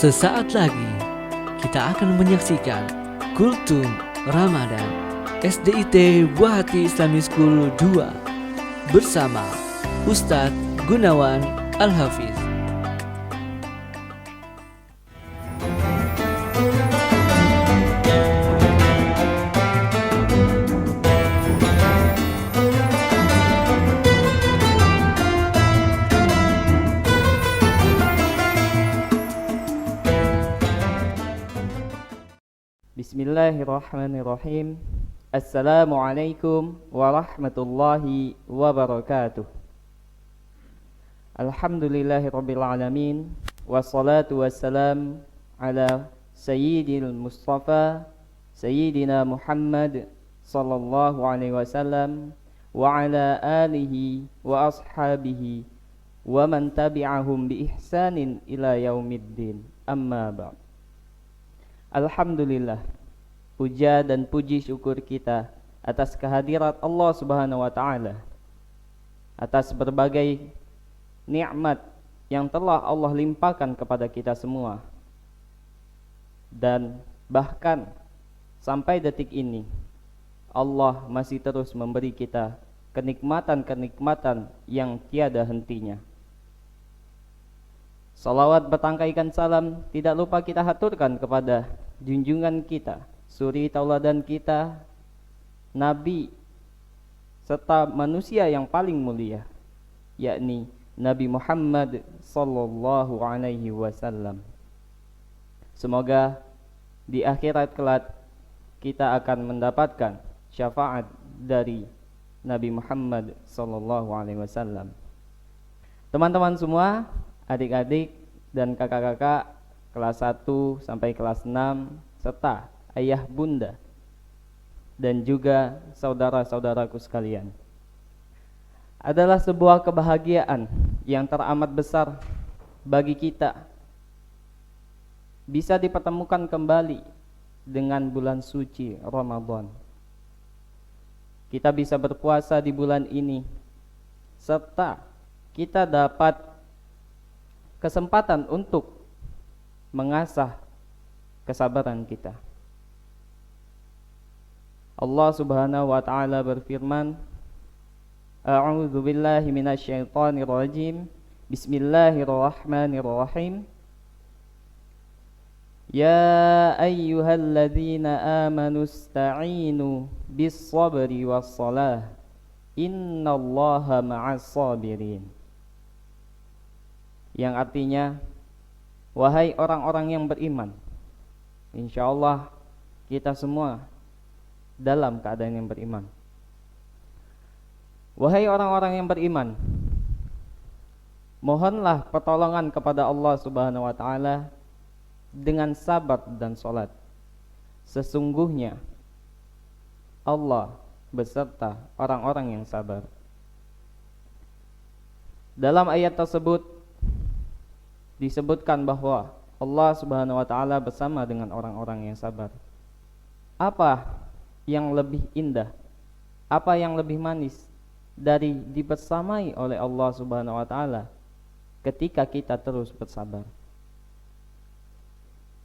Sesaat lagi kita akan menyaksikan Kultum Ramadan SDIT Buah Hati Islamic School 2 bersama Ustadz Gunawan Al-Hafiz. Bismillahirrahmanirrahim. Assalamualaikum warahmatullahi wabarakatuh. Alhamdulillahirabbil alamin, wassalatu wassalam ala sayyidil mustafa sayyidina Muhammad sallallahu alaihi wasallam wa ala alihi wa ashabihi wa man tabi'ahum bi ihsanin ila yaumiddin. Amma ba'd. Alhamdulillah, puja dan puji syukur kita atas kehadirat Allah Subhanahu wa taala, atas berbagai nikmat yang telah Allah limpahkan kepada kita semua. Dan bahkan sampai detik ini Allah masih terus memberi kita kenikmatan-kenikmatan yang tiada hentinya. Salawat bertangkaikan salam tidak lupa kita haturkan kepada junjungan kita, suri tauladan kita, Nabi serta manusia yang paling mulia, yakni Nabi Muhammad sallallahu alaihi wasallam. Semoga di akhirat kelak kita akan mendapatkan syafaat dari Nabi Muhammad sallallahu alaihi wasallam. Teman-teman semua, adik-adik dan kakak-kakak kelas 1 sampai kelas 6 serta ayah bunda dan juga saudara-saudaraku sekalian, adalah sebuah kebahagiaan yang teramat besar bagi kita bisa dipertemukan kembali dengan bulan suci Ramadan. Kita bisa berpuasa di bulan ini serta kita dapat kesempatan untuk mengasah kesabaran kita. Allah Subhanahu wa taala berfirman, A'udzu billahi minasyaitonir rajim. Bismillahirrahmanirrahim. Ya ayyuhalladzina amanu ista'inu bis-sabri was-salah. Innallaha ma'as sabirin. Yang artinya, wahai orang-orang yang beriman, insyaallah kita semua dalam keadaan yang beriman. Wahai orang-orang yang beriman, mohonlah pertolongan kepada Allah Subhanahu wa taala dengan sabar dan salat. Sesungguhnya Allah beserta orang-orang yang sabar. Dalam ayat tersebut disebutkan bahwa Allah Subhanahu wa taala bersama dengan orang-orang yang sabar. Apa yang lebih indah, apa yang lebih manis dari dibersamai oleh Allah Subhanahu wa taala ketika kita terus bersabar?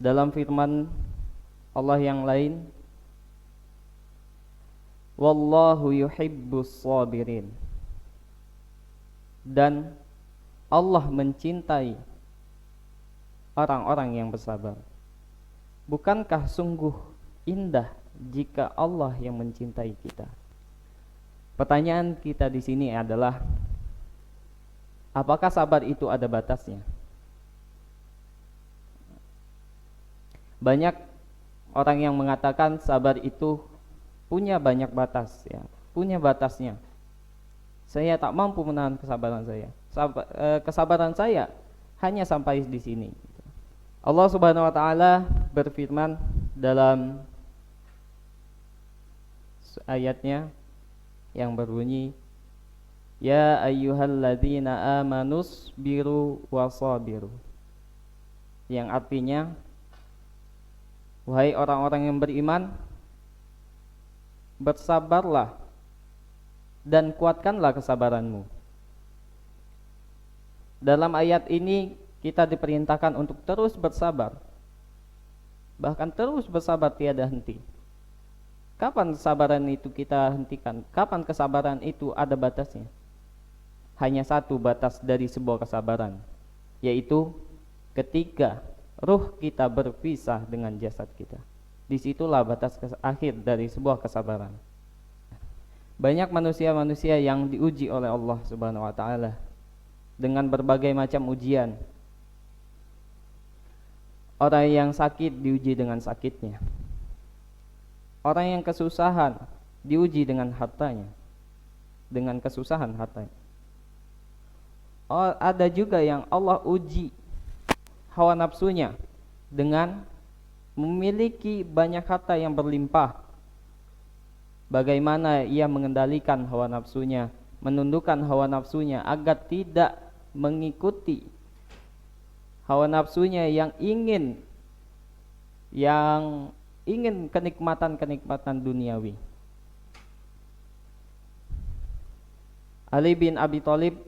Dalam firman Allah yang lain, wallahu yuhibbus sabirin, dan Allah mencintai orang-orang yang bersabar. Bukankah sungguh indah jika Allah yang mencintai kita? Pertanyaan kita di sini adalah, apakah sabar itu ada batasnya? Banyak orang yang mengatakan sabar itu punya banyak batas, ya, punya batasnya. Saya tak mampu menahan kesabaran saya. Kesabaran saya hanya sampai di sini. Allah Subhanahu wa taala berfirman dalam ayatnya yang berbunyi, Ya ayyuhalladzina amanus biru wasabiru. Yang artinya, wahai orang-orang yang beriman, bersabarlah dan kuatkanlah kesabaranmu. Dalam ayat ini kita diperintahkan untuk terus bersabar. Bahkan terus bersabar tiada henti. Kapan kesabaran itu kita hentikan? Kapan kesabaran itu ada batasnya? Hanya satu batas dari sebuah kesabaran, yaitu ketika ruh kita berpisah dengan jasad kita. Disitulah batas akhir dari sebuah kesabaran. Banyak manusia-manusia yang diuji oleh Allah Subhanahu wa taala dengan berbagai macam ujian. Orang yang sakit diuji dengan sakitnya. Orang yang kesusahan diuji dengan hartanya, dengan kesusahan hartanya. Ada juga yang Allah uji hawa nafsunya dengan memiliki banyak harta yang berlimpah. Bagaimana ia mengendalikan hawa nafsunya, menundukkan hawa nafsunya agar tidak mengikuti hawa nafsunya yang ingin kenikmatan duniawi. Ali bin Abi Thalib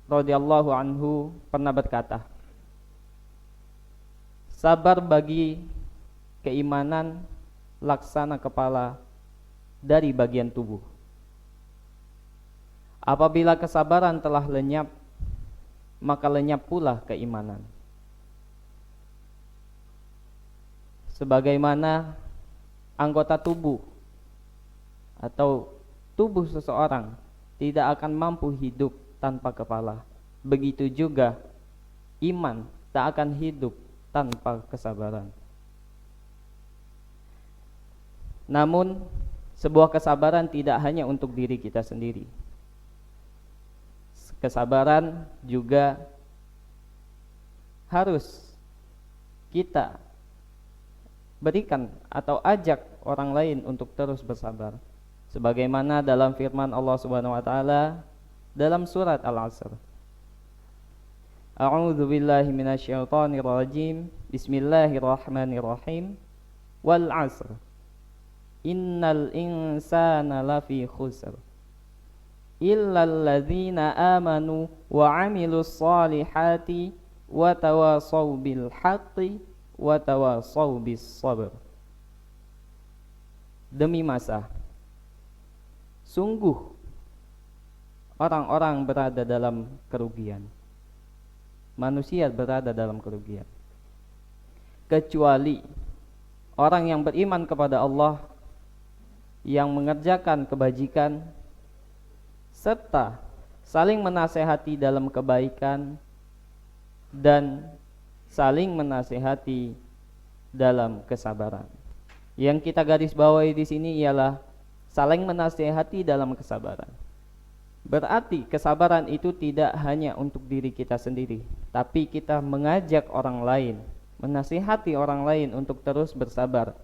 radhiyallahu anhu pernah berkata, sabar bagi keimanan laksana kepala dari bagian tubuh. Apabila kesabaran telah lenyap, maka lenyap pula keimanan. Sebagaimana anggota tubuh atau tubuh seseorang tidak akan mampu hidup tanpa kepala, begitu juga iman tak akan hidup tanpa kesabaran. Namun sebuah kesabaran tidak hanya untuk diri kita sendiri. Kesabaran juga harus kita berikan atau ajak orang lain untuk terus bersabar. Sebagaimana dalam firman Allah Subhanahu wa taala dalam surat Al-Asr. A'udzu billahi minasyaitonir rajim. Bismillahirrahmanirrahim. Wal 'asr. Innal insana lafi khusr illal ladzina amanu wa 'amilus solihati wa tawasaw bil haqqi wa tawasaw bis sabr. Demi masa, sungguh orang-orang berada dalam kerugian. Manusia berada dalam kerugian, kecuali orang yang beriman kepada Allah, yang mengerjakan kebajikan serta saling menasehati dalam kebaikan dan saling menasehati dalam kesabaran. Yang kita garis bawahi di sini ialah saling menasehati dalam kesabaran. Berarti kesabaran itu tidak hanya untuk diri kita sendiri, tapi kita mengajak orang lain, menasihati orang lain untuk terus bersabar,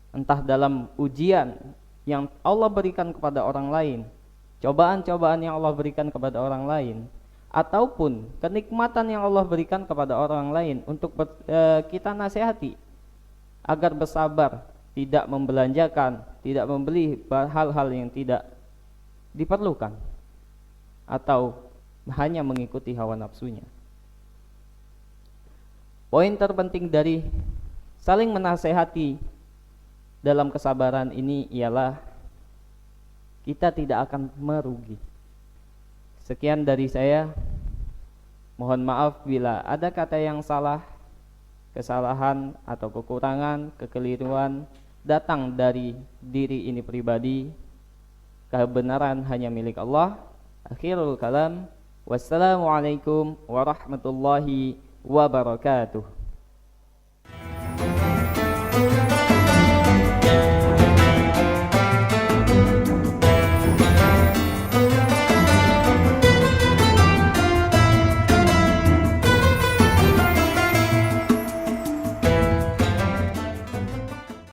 entah dalam ujian yang Allah berikan kepada orang lain, cobaan-cobaan yang Allah berikan kepada orang lain, ataupun kenikmatan yang Allah berikan kepada orang lain untuk kita nasihati agar bersabar, tidak membelanjakan, tidak membeli hal-hal yang tidak diperlukan, atau hanya mengikuti hawa nafsunya. Poin terpenting dari saling menasehati dalam kesabaran ini ialah kita tidak akan merugi. Sekian dari saya. Mohon maaf bila ada kata yang salah, kesalahan atau kekurangan, kekeliruan datang dari diri ini pribadi. Kebenaran hanya milik Allah. Akhirul kalam. Wassalamualaikum warahmatullahi wabarakatuh.